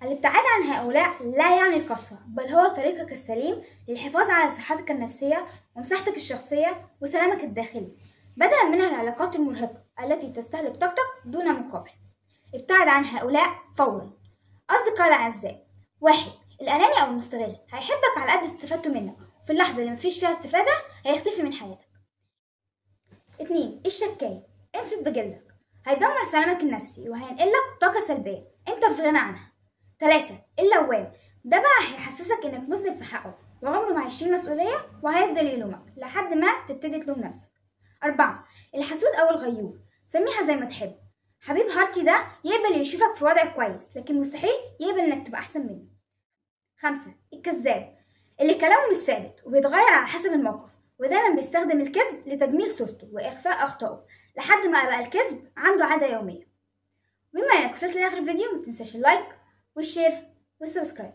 الابتعاد عن هؤلاء لا يعني الكسرة، بل هو طريقك السليم للحفاظ على صحتك النفسية ومساحتك الشخصية وسلامك الداخلي، بدلا من العلاقات المرهقة التي تستهلك طاقتك دون مقابل. ابتعد عن هؤلاء فورا. أصدقاء الأعزاء: 1. الأناني أو المستغل هيحبك على قد استفادته منك، وفي اللحظة اللي مفيش فيها استفادة هيختفي من حياتك. 2. الشكاي: انفد بجلدك، هيدمر سلامك النفسي وهينقلك طاقة سلبية انت في غنى عنها. 3. اللوام: ده بقى هيحسسك انك مذنب في حقه وعمره ما هيشيل مسؤولية وهيفضل يلومك لحد ما تبتدي تلوم نفسك. 4. الحسود أو الغيور، سميها زي ما تحب. حبيب هارتي ده يقبل يشوفك في وضع كويس، لكن مستحيل يقبل انك تبقى أحسن منه. 5. الكذاب، اللي كلامه مش ثابت وبيتغير على حسب الموقف، ودايما بيستخدم الكذب لتجميل صورته وإخفاء أخطائه لحد ما بقى الكذب عنده عادة يومية. بما انك وصلت لاخر الفيديو، متنساش اللايك والشير والسبسكرايب.